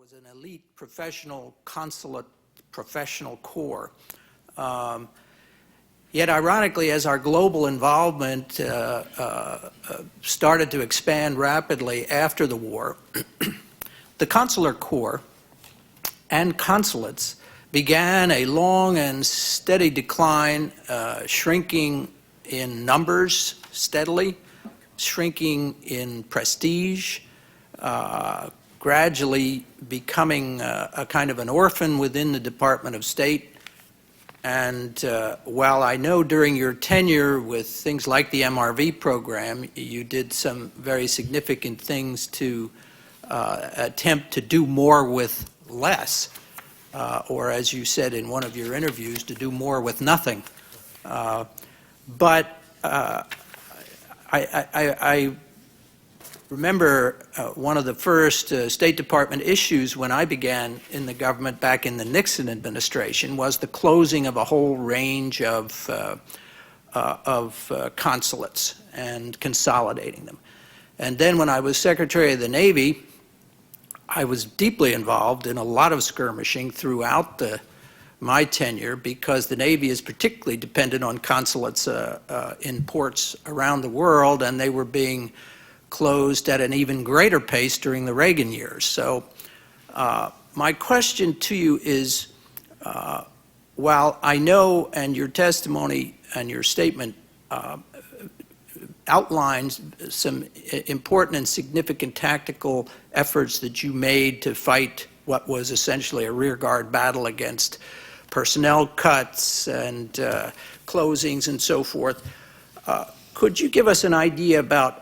was an elite professional consulate professional corps. Yet ironically, as our global involvement started to expand rapidly after the war, the consular corps and consulates began a long and steady decline, shrinking in numbers steadily, shrinking in prestige, gradually becoming a kind of an orphan within the Department of State. And while I know during your tenure with things like the MRV program, you did some very significant things to attempt to do more with less, or as you said in one of your interviews, to do more with nothing. But I remember one of the first State Department issues when I began in the government back in the Nixon administration was the closing of a whole range of consulates and consolidating them. And then when I was Secretary of the Navy, I was deeply involved in a lot of skirmishing throughout my tenure, because the Navy is particularly dependent on consulates in ports around the world, and they were being closed at an even greater pace during the Reagan years. So my question to you is, while I know, and your testimony and your statement outlines some important and significant tactical efforts that you made to fight what was essentially a rearguard battle against personnel cuts and closings and so forth, could you give us an idea about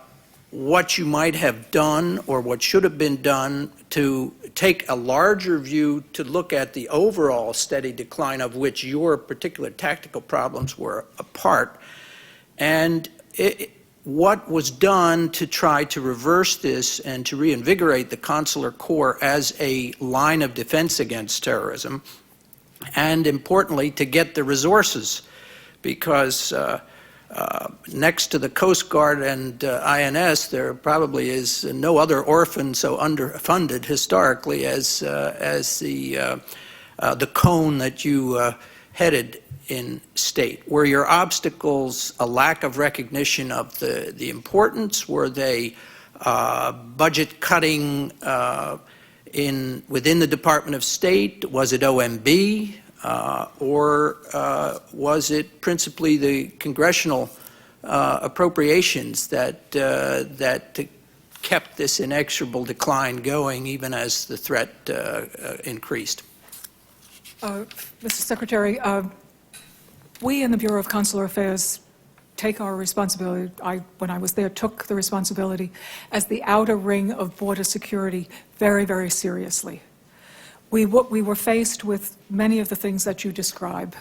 what you might have done or what should have been done to take a larger view to look at the overall steady decline of which your particular tactical problems were a part, and what was done to try to reverse this and to reinvigorate the consular corps as a line of defense against terrorism, and importantly, to get the resources, because next to the Coast Guard and INS, there probably is no other orphan so underfunded historically as the cone that you headed in state. Were your obstacles a lack of recognition of the importance? Were they budget cutting within the Department of State? Was it OMB? Or was it principally the congressional appropriations that kept this inexorable decline going even as the threat increased? Mr. Secretary, we in the Bureau of Consular Affairs take our responsibility, when I was there, took the responsibility as the outer ring of border security very, very seriously. We were faced with many of the things that you describe.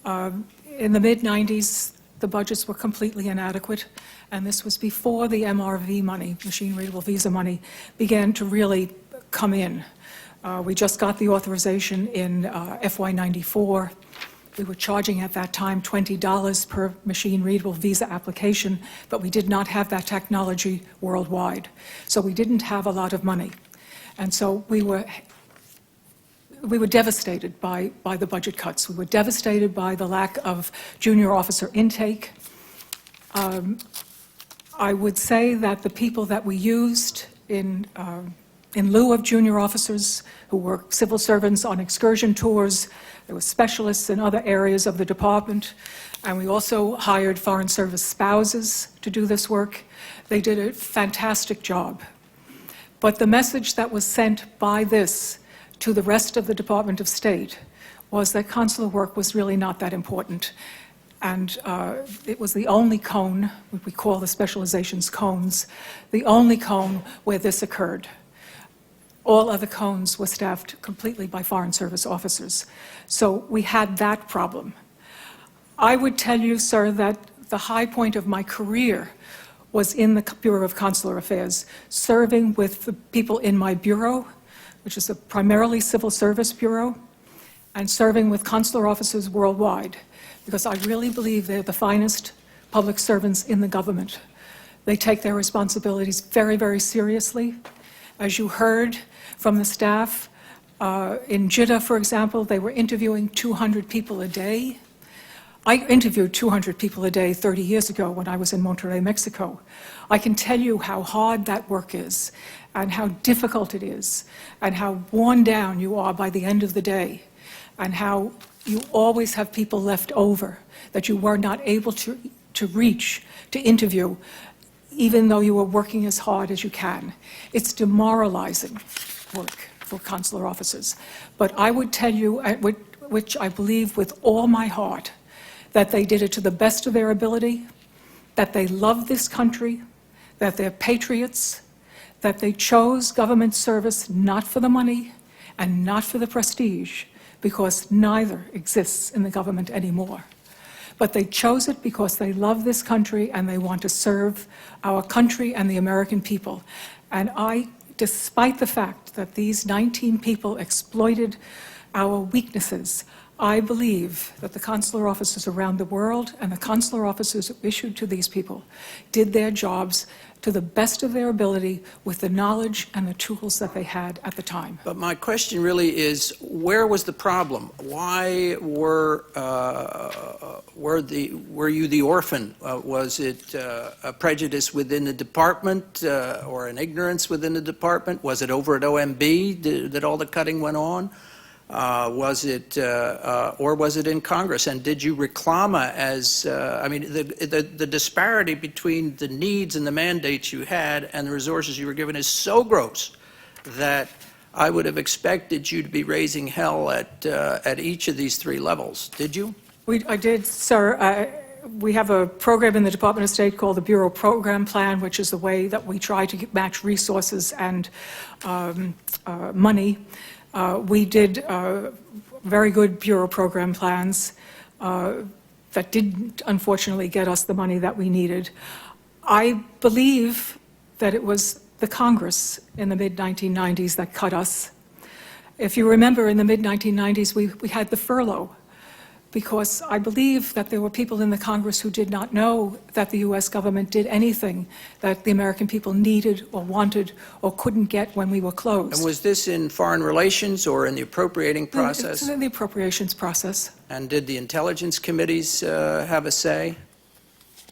In the mid-90s, the budgets were completely inadequate, and this was before the MRV money, machine-readable visa money, began to really come in. We just got the authorization in FY94. We were charging at that time $20 per machine-readable visa application, but we did not have that technology worldwide. So we didn't have a lot of money. And so we were devastated by the budget cuts. We were devastated by the lack of junior officer intake. I would say that the people that we used in lieu of junior officers who were civil servants on excursion tours, there were specialists in other areas of the department, and we also hired Foreign Service spouses to do this work. They did a fantastic job. But the message that was sent by this to the rest of the Department of State was that consular work was really not that important. And it was the only cone, what we call the specializations cones, the only cone where this occurred. All other cones were staffed completely by Foreign Service officers. So we had that problem. I would tell you, sir, that the high point of my career was in the Bureau of Consular Affairs, serving with the people in my bureau, which is a primarily civil service bureau, and serving with consular officers worldwide, because I really believe they're the finest public servants in the government. They take their responsibilities very, very seriously, As you heard from the staff, in Jeddah, for example, they were interviewing 200 people a day. I interviewed 200 people a day 30 years ago when I was in Monterrey, Mexico. I can tell you how hard that work is and how difficult it is and how worn down you are by the end of the day and how you always have people left over that you were not able to reach, to interview, even though you were working as hard as you can. It's demoralizing work for consular officers. But I would tell you, which I believe with all my heart, that they did it to the best of their ability, that they love this country, that they're patriots, that they chose government service not for the money and not for the prestige, because neither exists in the government anymore. But they chose it because they love this country and they want to serve our country and the American people. And despite the fact that these 19 people exploited our weaknesses, I believe that the consular officers around the world and the consular officers issued to these people did their jobs to the best of their ability with the knowledge and the tools that they had at the time. But my question really is, where was the problem? Why were you the orphan? Was it a prejudice within the department or an ignorance within the department? Was it over at OMB that all the cutting went on? Was it, or was it in Congress? And did you reclama as, I mean, the disparity between the needs and the mandates you had and the resources you were given is so gross that I would have expected you to be raising hell at each of these three levels. Did you? I did, sir. We have a program in the Department of State called the Bureau Program Plan, which is the way that we try to match resources and money. We did very good Bureau program plans that didn't, unfortunately, get us the money that we needed. I believe that it was the Congress in the mid-1990s that cut us. If you remember, in the mid-1990s, we had the furlough, because I believe that there were people in the Congress who did not know that the U.S. government did anything that the American people needed or wanted or couldn't get when we were closed. And was this in foreign relations or in the appropriating process? It's in the appropriations process. And did the intelligence committees have a say?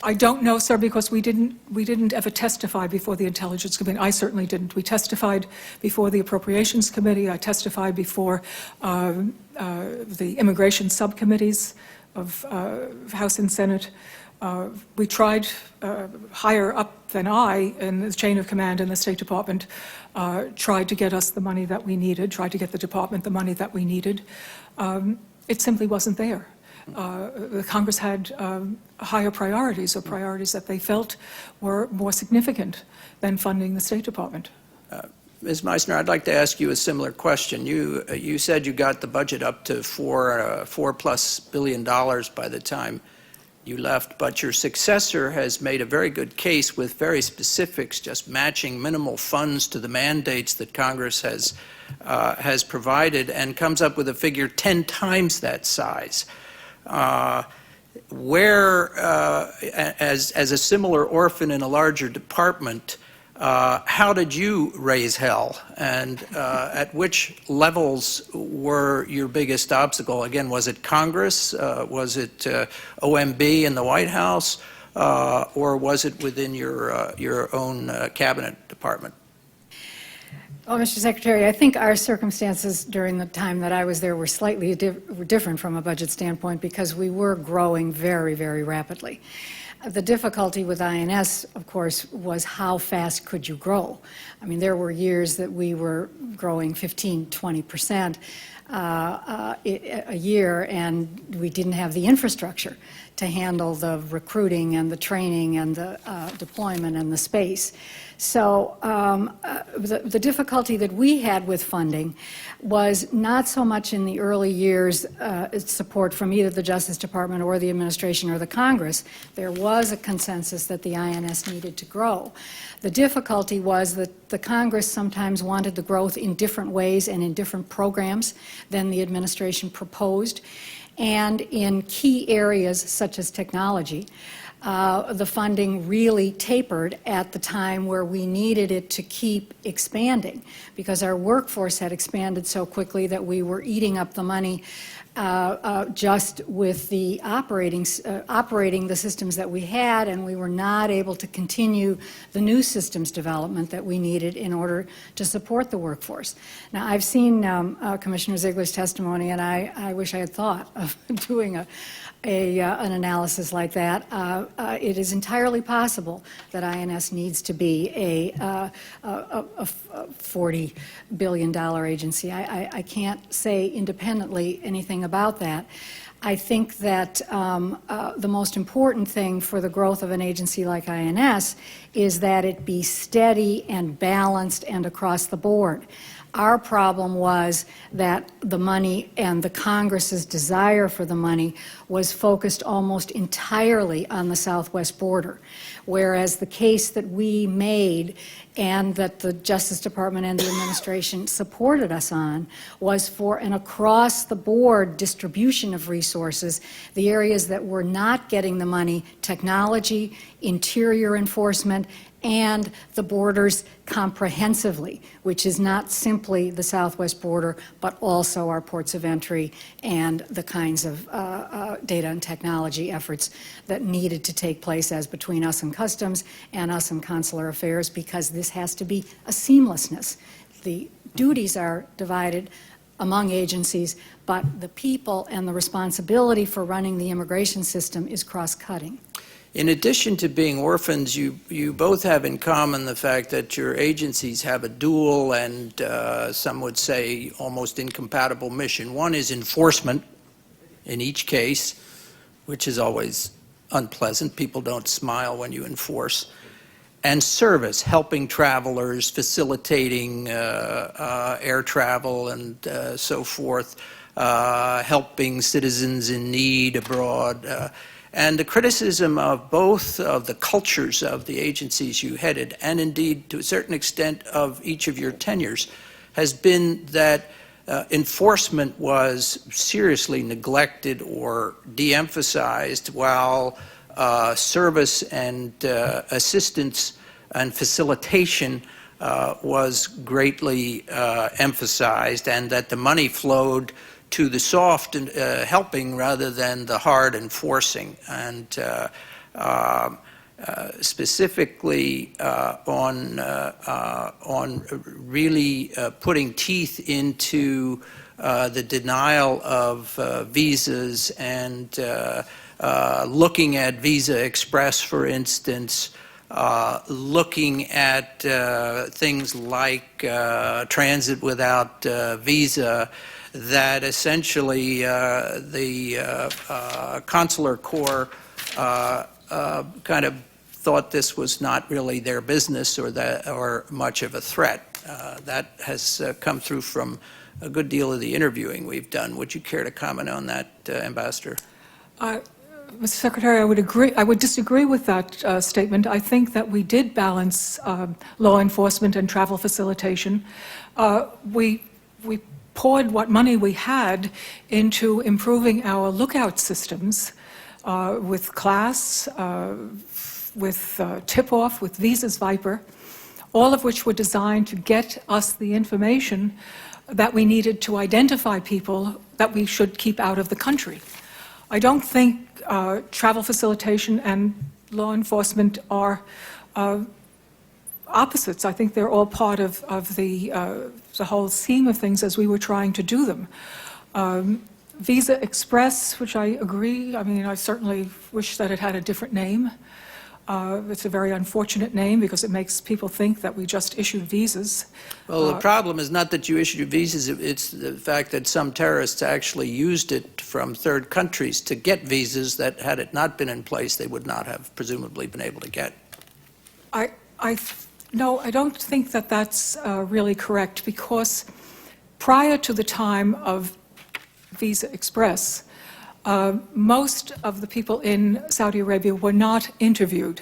I don't know, sir, because we didn't ever testify before the Intelligence Committee. I certainly didn't. We testified before the Appropriations Committee. I testified before the immigration subcommittees of House and Senate. We tried higher up than I in the chain of command in the State Department, tried to get us the money that we needed, tried to get the department the money that we needed. It simply wasn't there. The Congress had higher priorities, or priorities that they felt were more significant than funding the State Department. Ms. Meissner, I'd like to ask you a similar question. You said you got the budget up to $4+ billion by the time you left, but your successor has made a very good case with very specifics, just matching minimal funds to the mandates that Congress has provided, and comes up with a figure 10 times that size. As a similar orphan in a larger department, how did you raise hell? And at which levels were your biggest obstacle? Again, was it Congress? Was it OMB in the White House? Or was it within your own cabinet department? Well, Mr. Secretary, I think our circumstances during the time that I was there were slightly different from a budget standpoint, because we were growing very, very rapidly. The difficulty with INS, of course, was how fast could you grow? I mean, there were years that we were growing 15, 20% a year, and we didn't have the infrastructure to handle the recruiting and the training and the deployment and the space. So the difficulty that we had with funding was not so much in the early years support from either the Justice Department or the administration or the Congress. There was a consensus that the INS needed to grow. The difficulty was that the Congress sometimes wanted the growth in different ways and in different programs than the administration proposed. And in key areas such as technology, the funding really tapered at the time where we needed it to keep expanding, because our workforce had expanded so quickly that we were eating up the money just with the operating the systems that we had, and we were not able to continue the new systems development that we needed in order to support the workforce. Now, I've seen Commissioner Ziegler's testimony, and I wish I had thought of doing an analysis like that. It is entirely possible that INS needs to be a $40 billion agency. I can't say independently anything about that. I think that the most important thing for the growth of an agency like INS is that it be steady and balanced and across the board. Our problem was that the money and the Congress's desire for the money was focused almost entirely on the southwest border, whereas the case that we made and that the Justice Department and the administration supported us on was for an across-the-board distribution of resources. The areas that were not getting the money: technology, interior enforcement, and the borders comprehensively, which is not simply the southwest border, but also our ports of entry and the kinds of data and technology efforts that needed to take place as between us and customs and us and consular affairs, because this has to be a seamlessness. The duties are divided among agencies, but the people and the responsibility for running the immigration system is cross-cutting. In addition to being orphans, you both have in common the fact that your agencies have a dual and some would say almost incompatible mission. One is enforcement in each case, which is always unpleasant. People don't smile when you enforce. And service, helping travelers, facilitating air travel and so forth, helping citizens in need abroad. And the criticism of both of the cultures of the agencies you headed, and indeed to a certain extent of each of your tenures, has been that enforcement was seriously neglected or de-emphasized, while service and assistance and facilitation was greatly emphasized, and that the money flowed to the soft helping rather than the hard enforcing. And specifically on really putting teeth into the denial of visas and looking at Visa Express, for instance, looking at things like transit without visa, that essentially the Consular Corps kind of thought this was not really their business or much of a threat. That has come through from a good deal of the interviewing we've done. Would you care to comment on that, Ambassador? Mr. Secretary, I would agree. I would disagree with that statement. I think that we did balance law enforcement and travel facilitation. We poured what money we had into improving our lookout systems with CLASS, with tip-off, with Visas Viper, all of which were designed to get us the information that we needed to identify people that we should keep out of the country. I don't think travel facilitation and law enforcement are opposites. I think they're all part of the whole scheme of things as we were trying to do them. Visa Express, which I agree, I mean, I certainly wish that it had a different name. It's a very unfortunate name because it makes people think that we just issued visas. Well, the problem is not that you issued visas, it's the fact that some terrorists actually used it from third countries to get visas that, had it not been in place, they would not have presumably been able to get. No, I don't think that that's really correct, because prior to the time of Visa Express, most of the people in Saudi Arabia were not interviewed.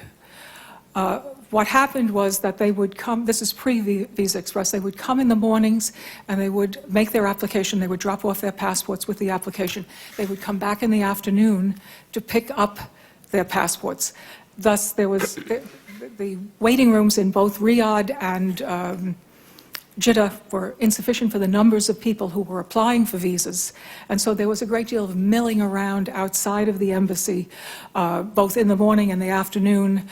What happened was that they would come, this is pre-Visa Express, they would come in the mornings and they would make their application, they would drop off their passports with the application. They would come back in the afternoon to pick up their passports. Thus, there was the waiting rooms in both Riyadh and Jeddah were insufficient for the numbers of people who were applying for visas, and so there was a great deal of milling around outside of the embassy, both in the morning and the afternoon,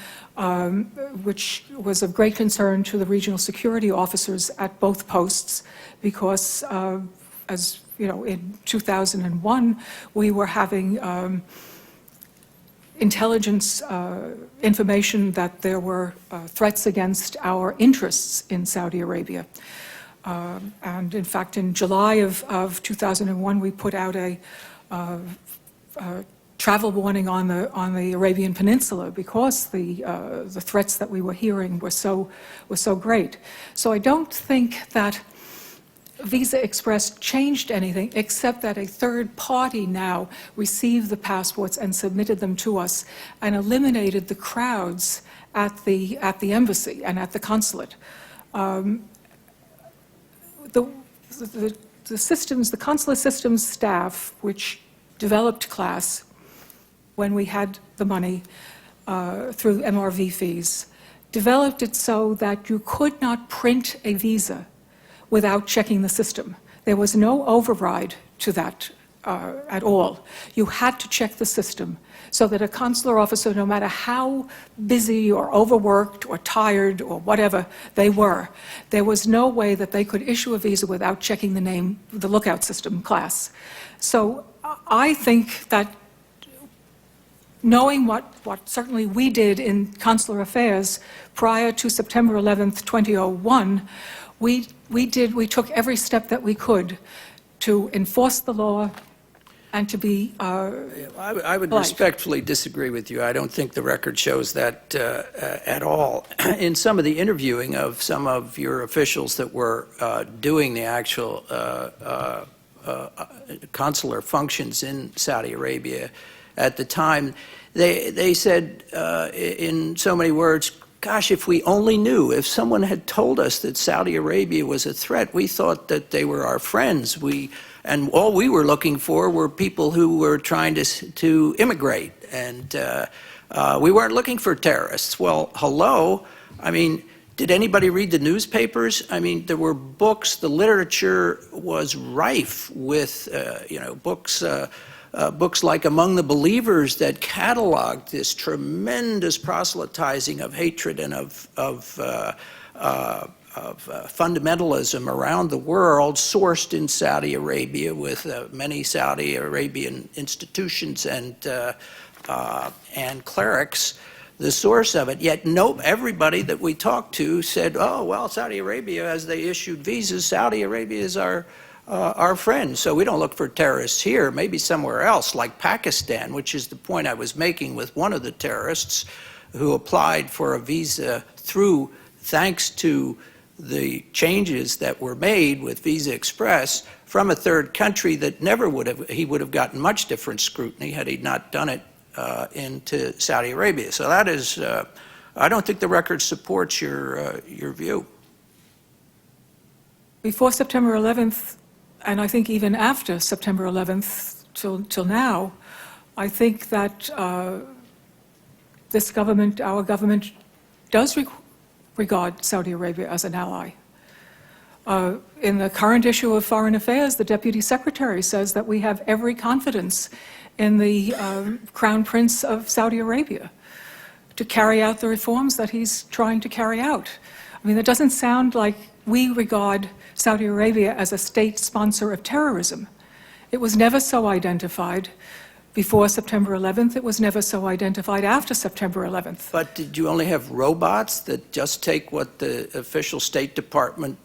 which was of great concern to the regional security officers at both posts, because, as you know, in 2001, we were having intelligence information that there were threats against our interests in Saudi Arabia. And in fact, in July of 2001, we put out a travel warning on the Arabian Peninsula because the threats that we were hearing were so great. So I don't think that Visa Express changed anything, except that a third party now received the passports and submitted them to us, and eliminated the crowds at the embassy and at the consulate. The systems, the consular systems staff, which developed CLASS when we had the money through MRV fees, developed it so that you could not print a visa without checking the system. There was no override to that at all. You had to check the system so that a consular officer, no matter how busy or overworked or tired or whatever they were, there was no way that they could issue a visa without checking the name, the lookout system CLASS. So I think that knowing what certainly we did in consular affairs prior to September 11th, 2001, we took every step that we could to enforce the law and to be I would polite. respectfully disagree with you. I don't think the record shows that at all. In some of the interviewing of some of your officials that were doing the actual consular functions in Saudi Arabia at the time, they said in so many words, gosh, if we only knew, if someone had told us that Saudi Arabia was a threat, we thought that they were our friends. And all we were looking for were people who were trying to immigrate. And we weren't looking for terrorists. Well, hello. I mean, did anybody read the newspapers? I mean, there were books. The literature was rife with, books like Among the Believers that cataloged this tremendous proselytizing of hatred and of fundamentalism around the world, sourced in Saudi Arabia with many Saudi Arabian institutions and clerics, the source of it. Yet everybody that we talked to said, oh, well, Saudi Arabia, as they issued visas, Saudi Arabia is our friend, so we don't look for terrorists here, maybe somewhere else, like Pakistan, which is the point I was making with one of the terrorists who applied for a visa thanks to the changes that were made with Visa Express from a third country that he would have gotten much different scrutiny had he not done it into Saudi Arabia. So that is, I don't think the record supports your view. Before September 11th, and I think even after September 11th till now, I think that this government, our government, does regard Saudi Arabia as an ally. In the current issue of Foreign Affairs, the Deputy Secretary says that we have every confidence in the Crown Prince of Saudi Arabia to carry out the reforms that he's trying to carry out. I mean, it doesn't sound like we regard Saudi Arabia as a state sponsor of terrorism. It was never so identified before September 11th. It was never so identified after September 11th. But did you only have robots that just take what the official State Department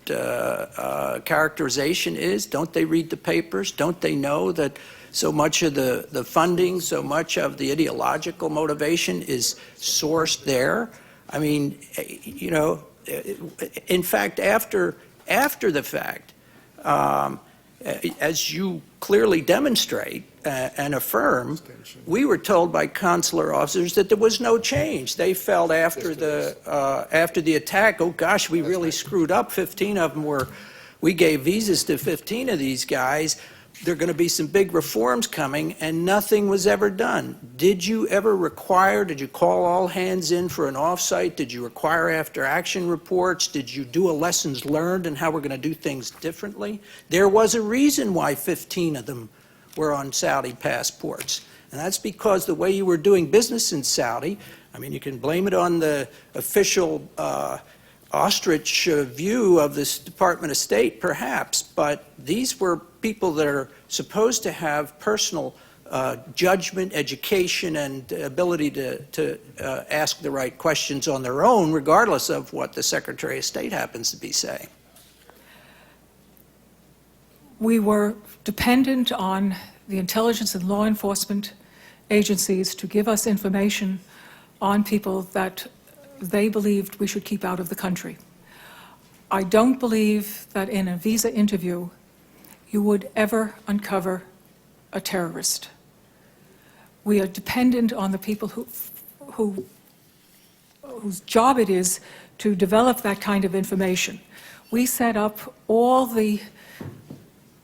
characterization is? Don't they read the papers? Don't they know that so much of the funding, so much of the ideological motivation is sourced there? I mean, you know, in fact, after the fact, as you clearly demonstrate and affirm, we were told by consular officers that there was no change. They felt after the attack, oh gosh, we really screwed up. 15 of them we gave visas to 15 of these guys, there are going to be some big reforms coming, and nothing was ever done. Did you call all hands in for an offsite? Did you require after-action reports? Did you do a lessons learned and how we're going to do things differently? There was a reason why 15 of them were on Saudi passports, and that's because the way you were doing business in Saudi, I mean, you can blame it on the official ostrich view of this Department of State, perhaps, but these were people that are supposed to have personal judgment, education, and ability to ask the right questions on their own, regardless of what the Secretary of State happens to be saying. We were dependent on the intelligence and law enforcement agencies to give us information on people that they believed we should keep out of the country. I don't believe that in a visa interview you would ever uncover a terrorist. We are dependent on the people whose job it is to develop that kind of information. We set up all the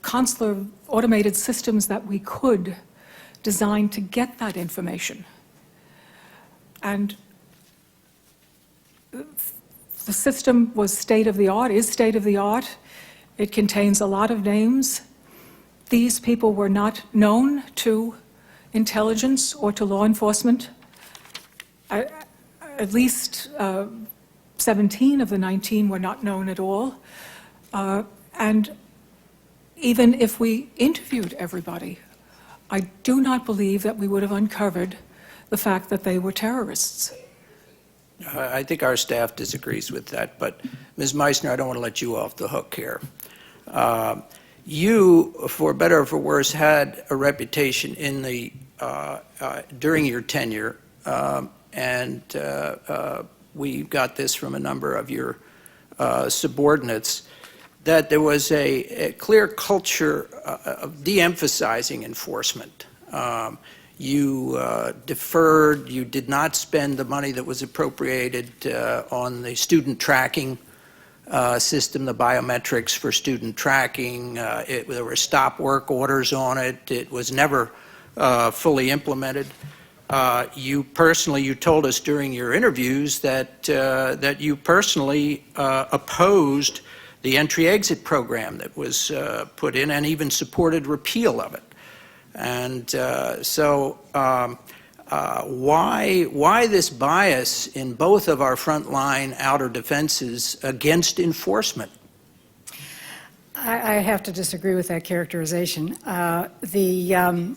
consular automated systems that we could designed to get that information. And the system was state-of-the-art, is state-of-the-art. It contains a lot of names. These people were not known to intelligence or to law enforcement. At least 17 of the 19 were not known at all. And even if we interviewed everybody, I do not believe that we would have uncovered the fact that they were terrorists. I think our staff disagrees with that, but Ms. Meissner, I don't want to let you off the hook here. You, for better or for worse, had a reputation in the during your tenure, and we got this from a number of your subordinates, that there was a clear culture of de-emphasizing enforcement. You deferred, you did not spend the money that was appropriated on the student tracking system, the biometrics for student tracking. There were stop work orders on it. It was never fully implemented. You told us during your interviews that you personally opposed the entry-exit program that was put in and even supported repeal of it. And why this bias in both of our frontline outer defenses against enforcement? I have to disagree with that characterization. The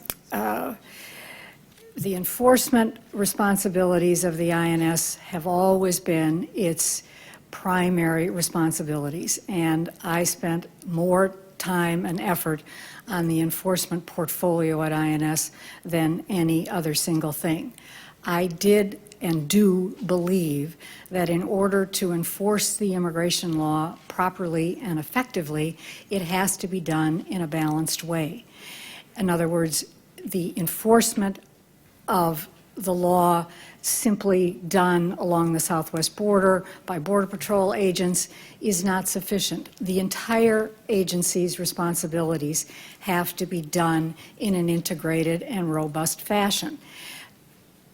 enforcement responsibilities of the INS have always been its primary responsibilities, and I spent more time and effort on the enforcement portfolio at INS than any other single thing. I did and do believe that in order to enforce the immigration law properly and effectively, it has to be done in a balanced way. In other words, the enforcement of the law simply done along the southwest border by Border Patrol agents is not sufficient. The entire agency's responsibilities have to be done in an integrated and robust fashion.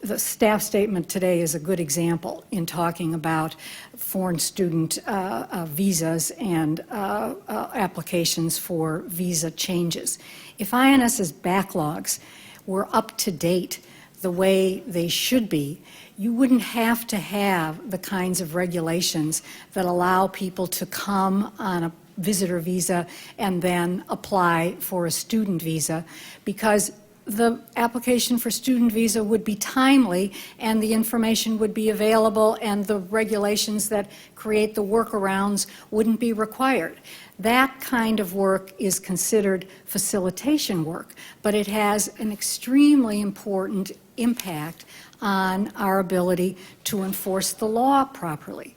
The staff statement today is a good example in talking about foreign student visas and applications for visa changes. If INS's backlogs were up to date the way they should be, you wouldn't have to have the kinds of regulations that allow people to come on a visitor visa and then apply for a student visa, because the application for student visa would be timely and the information would be available and the regulations that create the workarounds wouldn't be required. That kind of work is considered facilitation work, but it has an extremely important impact on our ability to enforce the law properly.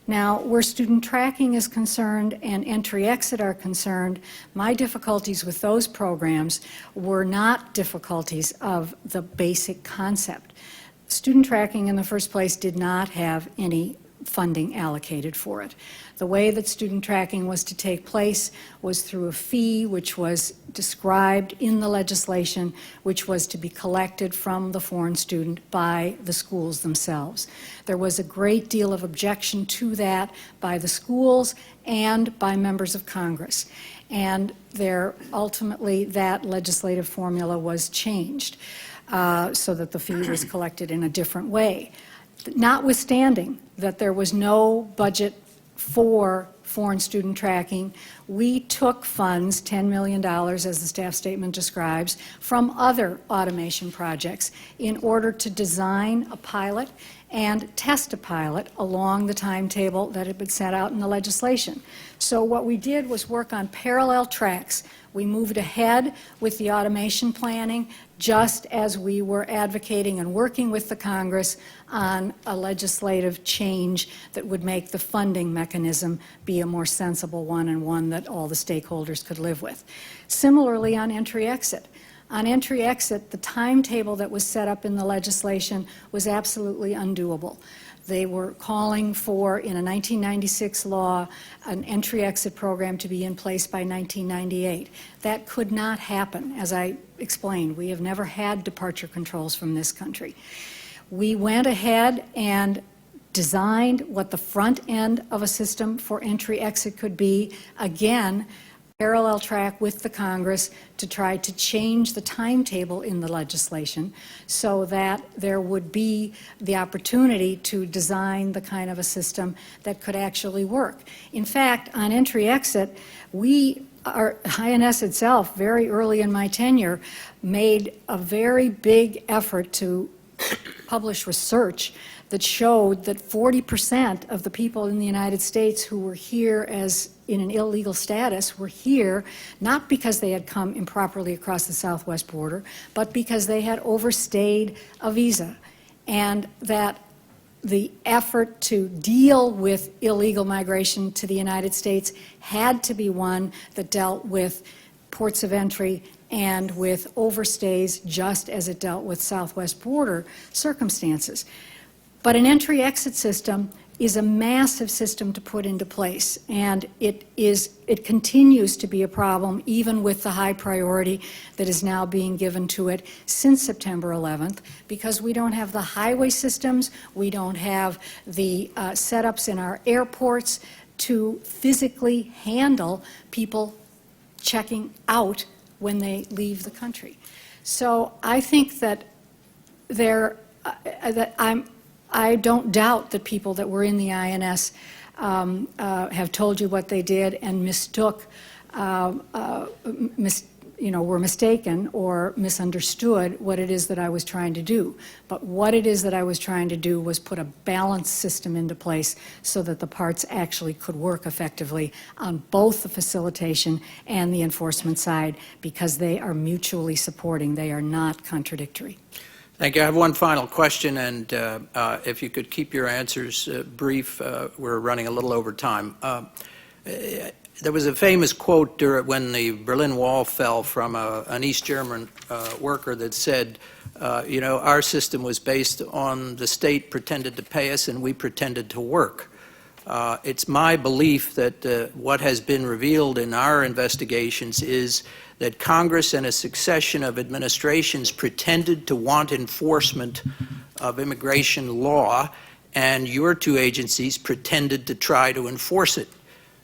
Now, where student tracking is concerned and entry-exit are concerned, my difficulties with those programs were not difficulties of the basic concept. Student tracking, in the first place, did not have any funding allocated for it. The way that student tracking was to take place was through a fee which was described in the legislation, which was to be collected from the foreign student by the schools themselves. There was a great deal of objection to that by the schools and by members of Congress. And ultimately that legislative formula was changed so that the fee was collected in a different way. Notwithstanding that there was no budget for foreign student tracking, we took funds, $10 million, as the staff statement describes, from other automation projects in order to design a pilot and test a pilot along the timetable that had been set out in the legislation. So what we did was work on parallel tracks. We moved ahead with the automation planning just as we were advocating and working with the Congress on a legislative change that would make the funding mechanism be a more sensible one and one that all the stakeholders could live with. Similarly on entry-exit. On entry-exit, the timetable that was set up in the legislation was absolutely undoable. They were calling for, in a 1996 law, an entry-exit program to be in place by 1998. That could not happen. As I explained, we have never had departure controls from this country. We went ahead and designed what the front end of a system for entry-exit could be, again, parallel track with the Congress to try to change the timetable in the legislation so that there would be the opportunity to design the kind of a system that could actually work. In fact, on entry-exit, INS itself, very early in my tenure, made a very big effort to publish research that showed that 40% of the people in the United States who were here as in an illegal status were here not because they had come improperly across the southwest border, but because they had overstayed a visa, and that the effort to deal with illegal migration to the United States had to be one that dealt with ports of entry and with overstays just as it dealt with southwest border circumstances. But an entry-exit system is a massive system to put into place, and it continues to be a problem even with the high priority that is now being given to it since September 11th, because we don't have the highway systems, we don't have the setups in our airports to physically handle people checking out when they leave the country. So I think that I don't doubt that people that were in the INS have told you what they did and mistook, were mistaken or misunderstood what it is that I was trying to do. But what it is that I was trying to do was put a balanced system into place so that the parts actually could work effectively on both the facilitation and the enforcement side, because they are mutually supporting. They are not contradictory. Thank you. I have one final question, and if you could keep your answers brief, we're running a little over time. There was a famous quote when the Berlin Wall fell from an East German worker that said, our system was based on the state pretended to pay us and we pretended to work. It's my belief that what has been revealed in our investigations is that Congress and a succession of administrations pretended to want enforcement of immigration law, and your two agencies pretended to try to enforce it.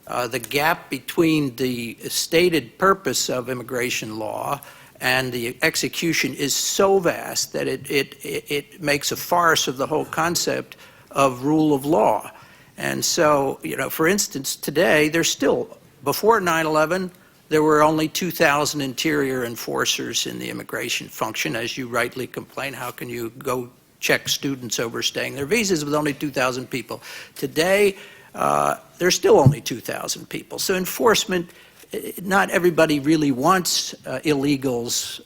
The gap between the stated purpose of immigration law and the execution is so vast that it makes a farce of the whole concept of rule of law. And so, for instance, today, there's still, before 9/11, there were only 2,000 interior enforcers in the immigration function. As you rightly complain, how can you go check students overstaying their visas with only 2,000 people? Today, there's still only 2,000 people. So enforcement, not everybody really wants illegals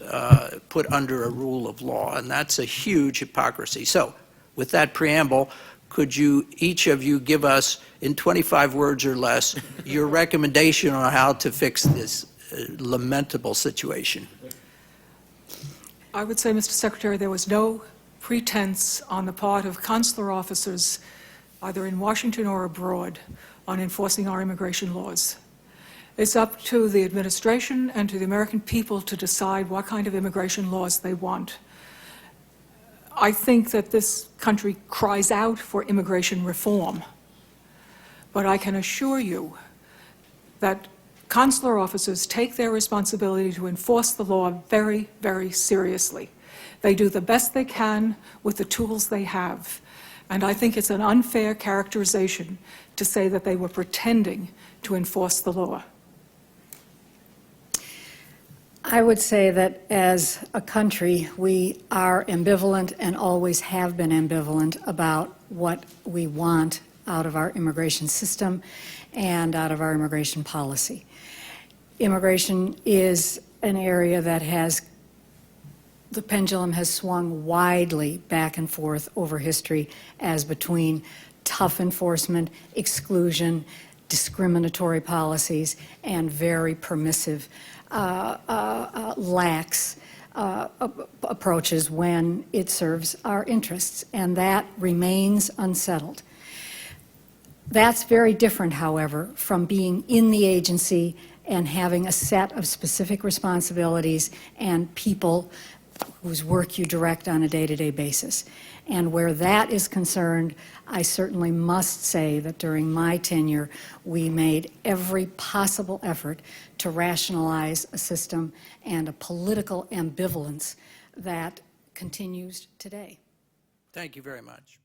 put under a rule of law, and that's a huge hypocrisy. So with that preamble, could you, each of you, give us, in 25 words or less, your recommendation on how to fix this lamentable situation? I would say, Mr. Secretary, there was no pretense on the part of consular officers either in Washington or abroad, on enforcing our immigration laws. It's up to the administration and to the American people to decide what kind of immigration laws they want. I think that this country cries out for immigration reform, but I can assure you that consular officers take their responsibility to enforce the law very, very seriously. They do the best they can with the tools they have, and I think it's an unfair characterization to say that they were pretending to enforce the law. I would say that as a country, we are ambivalent and always have been ambivalent about what we want out of our immigration system and out of our immigration policy. Immigration is an area that the pendulum has swung widely back and forth over history as between tough enforcement, exclusion, discriminatory policies, and very permissive lax approaches when it serves our interests, and that remains unsettled. That's very different, however, from being in the agency and having a set of specific responsibilities and people whose work you direct on a day-to-day basis. And where that is concerned, I certainly must say that during my tenure, we made every possible effort to rationalize a system and a political ambivalence that continues today. Thank you very much.